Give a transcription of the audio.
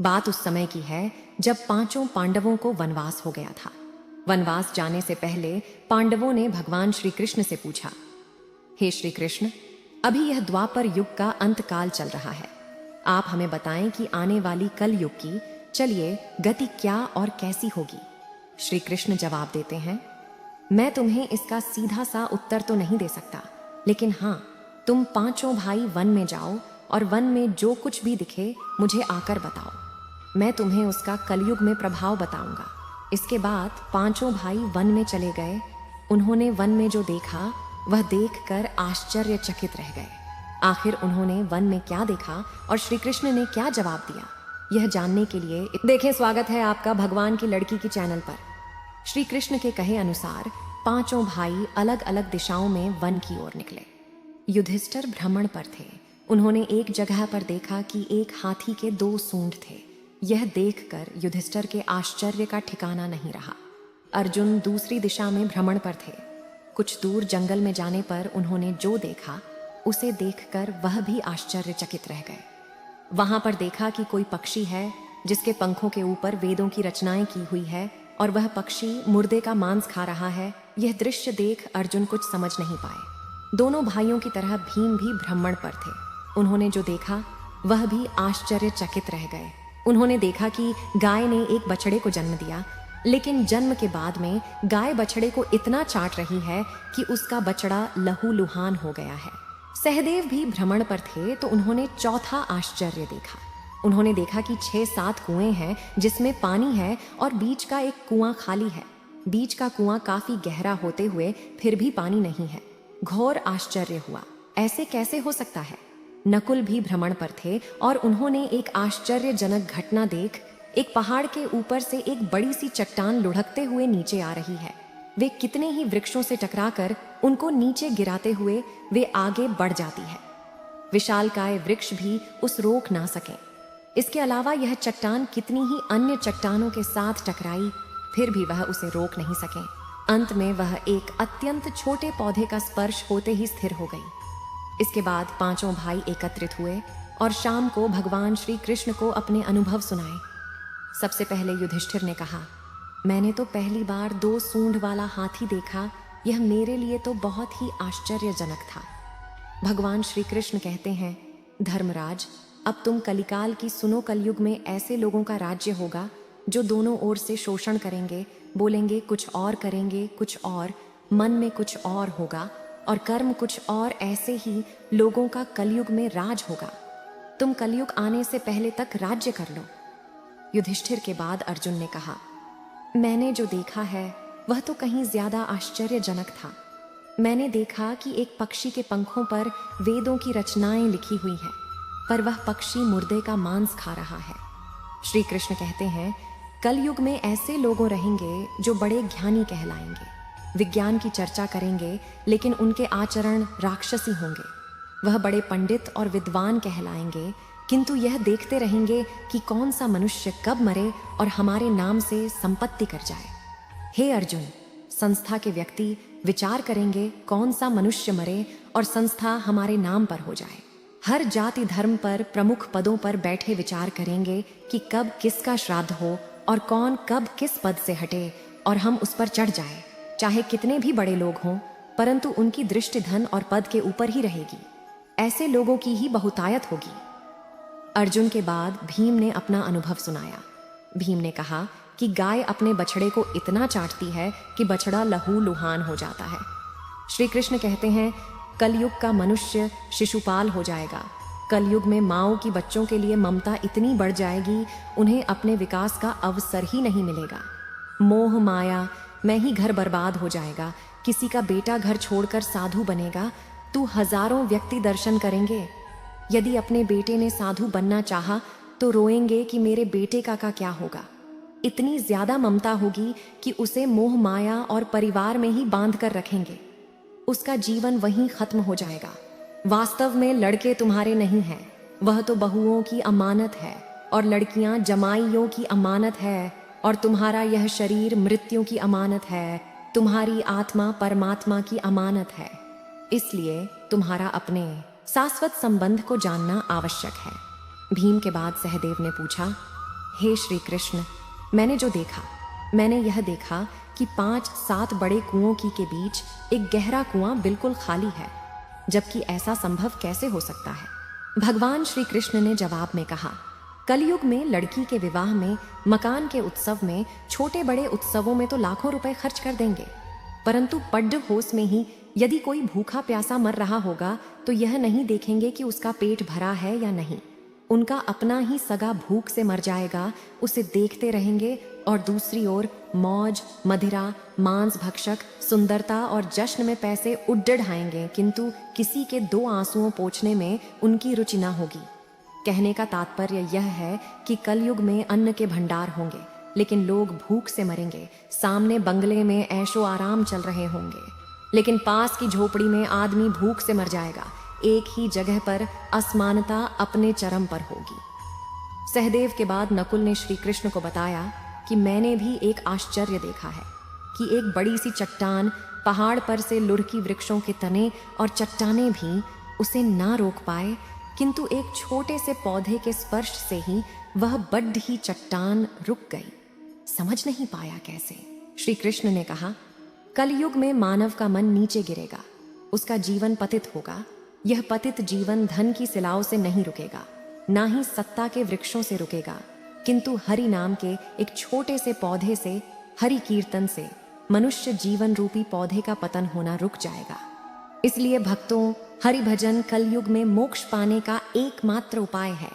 बात उस समय की है जब पांचों पांडवों को वनवास हो गया था। वनवास जाने से पहले पांडवों ने भगवान श्री कृष्ण से पूछा, हे श्री कृष्ण, अभी यह द्वापर युग का अंत काल चल रहा है। आप हमें बताएं कि आने वाली कल युग की चलिए गति क्या और कैसी होगी। श्री कृष्ण जवाब देते हैं, मैं तुम्हें इसका सीधा सा उत्तर तो नहीं दे सकता, लेकिन हाँ, तुम पांचों भाई वन में जाओ और वन में जो कुछ भी दिखे मुझे आकर बताओ। मैं तुम्हें उसका कलयुग में प्रभाव बताऊंगा। इसके बाद पांचों भाई वन में चले गए। उन्होंने वन में जो देखा वह देखकर आश्चर्यचकित रह गए। आखिर उन्होंने वन में क्या देखा और श्री कृष्ण ने क्या जवाब दिया, यह जानने के लिए देखें, स्वागत है आपका भगवान की लड़की की चैनल पर। श्री कृष्ण के कहे अनुसार पांचों भाई अलग अलग दिशाओं में वन की ओर निकले। युधिष्ठिर भ्रमण पर थे। उन्होंने एक जगह पर देखा कि एक हाथी के 2 सूंड थे। यह देखकर युधिष्ठिर के आश्चर्य का ठिकाना नहीं रहा। अर्जुन दूसरी दिशा में भ्रमण पर थे। कुछ दूर जंगल में जाने पर उन्होंने जो देखा उसे देखकर वह भी आश्चर्यचकित रह गए। वहां पर देखा कि कोई पक्षी है जिसके पंखों के ऊपर वेदों की रचनाएं की हुई है और वह पक्षी मुर्दे का मांस खा रहा है। यह दृश्य देख अर्जुन कुछ समझ नहीं पाए। दोनों भाइयों की तरह भीम भी भ्रमण पर थे। उन्होंने जो देखा वह भी आश्चर्यचकित रह गए। उन्होंने देखा कि गाय ने एक बछड़े को जन्म दिया, लेकिन जन्म के बाद में गाय बछड़े को इतना चाट रही है कि उसका बछड़ा लहूलुहान हो गया है। सहदेव भी भ्रमण पर थे तो उन्होंने चौथा आश्चर्य देखा। उन्होंने देखा कि 6-7 कुएं हैं जिसमें पानी है और बीच का एक कुआं खाली है। बीच का कुआं काफी गहरा होते हुए फिर भी पानी नहीं है। घोर आश्चर्य हुआ, ऐसे कैसे हो सकता है। नकुल भी भ्रमण पर थे और उन्होंने एक आश्चर्यजनक घटना देख एक पहाड़ के ऊपर से एक बड़ी सी चट्टान लुढ़कते हुए नीचे आ रही है। वे कितने ही वृक्षों से टकराकर उनको नीचे गिराते हुए वे आगे बढ़ जाती है। विशालकाय वृक्ष भी उस रोक ना सके। इसके अलावा यह चट्टान कितनी ही अन्य चट्टानों के साथ टकराई, फिर भी वह उसे रोक नहीं सके। अंत में वह एक अत्यंत छोटे पौधे का स्पर्श होते ही स्थिर हो गई। इसके बाद पांचों भाई एकत्रित हुए और शाम को भगवान श्री कृष्ण को अपने अनुभव सुनाए। सबसे पहले युधिष्ठिर ने कहा, मैंने तो पहली बार 2 सूंड वाला हाथी देखा। यह मेरे लिए तो बहुत ही आश्चर्यजनक था। भगवान श्री कृष्ण कहते हैं, धर्मराज, अब तुम कलिकाल की सुनो। कलयुग में ऐसे लोगों का राज्य होगा जो दोनों ओर से शोषण करेंगे, बोलेंगे कुछ और, करेंगे कुछ और, मन में कुछ और होगा और कर्म कुछ और। ऐसे ही लोगों का कलयुग में राज होगा। तुम कलयुग आने से पहले तक राज्य कर लो। युधिष्ठिर के बाद अर्जुन ने कहा, मैंने जो देखा है वह तो कहीं ज्यादा आश्चर्यजनक था। मैंने देखा कि एक पक्षी के पंखों पर वेदों की रचनाएं लिखी हुई हैं, पर वह पक्षी मुर्दे का मांस खा रहा है। श्री कृष्ण कहते हैं, कलयुग में ऐसे लोग रहेंगे जो बड़े ज्ञानी कहलाएंगे, विज्ञान की चर्चा करेंगे, लेकिन उनके आचरण राक्षसी होंगे। वह बड़े पंडित और विद्वान कहलाएंगे, किंतु यह देखते रहेंगे कि कौन सा मनुष्य कब मरे और हमारे नाम से संपत्ति कर जाए। हे अर्जुन, संस्था के व्यक्ति विचार करेंगे कौन सा मनुष्य मरे और संस्था हमारे नाम पर हो जाए। हर जाति धर्म पर प्रमुख पदों पर बैठे विचार करेंगे कि कब किसका श्राद्ध हो और कौन कब किस पद से हटे और हम उस पर चढ़ जाए। चाहे कितने भी बड़े लोग हों, परंतु उनकी दृष्टि धन और पद के ऊपर ही रहेगी। ऐसे लोगों की ही बहुतायत होगी। अर्जुन के बाद भीम ने अपना अनुभव सुनाया। भीम ने कहा कि गाय अपने बछड़े को इतना चाटती है कि बछड़ा लहूलुहान हो जाता है। श्री कृष्ण कहते हैं, कलयुग का मनुष्य शिशुपाल हो जाएगा। कलयुग में माओं की बच्चों के लिए ममता इतनी बढ़ जाएगी, उन्हें अपने विकास का अवसर ही नहीं मिलेगा। मोह माया में ही घर बर्बाद हो जाएगा। किसी का बेटा घर छोड़कर साधु बनेगा तो हजारों व्यक्ति दर्शन करेंगे। यदि अपने बेटे ने साधु बनना चाहा तो रोएंगे कि मेरे बेटे का क्या होगा। इतनी ज्यादा ममता होगी कि उसे मोह माया और परिवार में ही बांध कर रखेंगे। उसका जीवन वहीं खत्म हो जाएगा। वास्तव में लड़के तुम्हारे नहीं हैं, वह तो बहुओं की अमानत है और लड़कियां जमाइयों की अमानत है, और तुम्हारा यह शरीर मृत्यु की अमानत है। तुम्हारी आत्मा परमात्मा की अमानत है। इसलिए तुम्हारा अपने शाश्वत संबंध को जानना आवश्यक है। भीम के बाद सहदेव ने पूछा, हे श्री कृष्ण, मैंने जो देखा, मैंने यह देखा कि 5-7 बड़े कुओं के बीच एक गहरा कुआं बिल्कुल खाली है, जबकि ऐसा संभव कैसे हो सकता है? भगवान श्री कृष्ण ने जवाब में कहा, कलयुग में लड़की के विवाह में, मकान के उत्सव में, छोटे बड़े उत्सवों में तो लाखों रुपए खर्च कर देंगे, परंतु पड्ड होश में ही यदि कोई भूखा प्यासा मर रहा होगा तो यह नहीं देखेंगे कि उसका पेट भरा है या नहीं। उनका अपना ही सगा भूख से मर जाएगा, उसे देखते रहेंगे, और दूसरी ओर मौज, मदिरा, मांस भक्षक, सुंदरता और जश्न में पैसे उड्डढ़ाएंगे, किंतु किसी के 2 आंसुओं पोंछने में उनकी रुचि न होगी। कहने का तात्पर्य यह है कि कलयुग में अन्न के भंडार होंगे, लेकिन लोग भूख से मरेंगे। सामने बंगले में ऐशो आराम चल रहे होंगे, लेकिन पास की झोपड़ी में आदमी भूख से मर जाएगा। एक ही जगह पर असमानता अपने चरम पर होगी। सहदेव के बाद नकुल ने श्री कृष्ण को बताया कि मैंने भी एक आश्चर्य देखा है कि एक बड़ी सी चट्टान पहाड़ पर से लुढ़की वृक्षों के तने और चट्टाने भी उसे ना रोक पाए, किंतु एक छोटे से पौधे के स्पर्श से ही वह बड्ड ही चट्टान रुक गई। समझ नहीं पाया कैसे। श्री कृष्ण ने कहा, कलयुग में मानव का मन नीचे गिरेगा, उसका जीवन पतित होगा। यह पतित जीवन धन की सिलाओं से नहीं रुकेगा, ना ही सत्ता के वृक्षों से रुकेगा, किंतु हरि नाम के एक छोटे से पौधे से, हरि कीर्तन से मनुष्य जीवन रूपी पौधे का पतन होना रुक जाएगा। इसलिए भक्तों, हरि भजन कलयुग में मोक्ष पाने का एकमात्र उपाय है।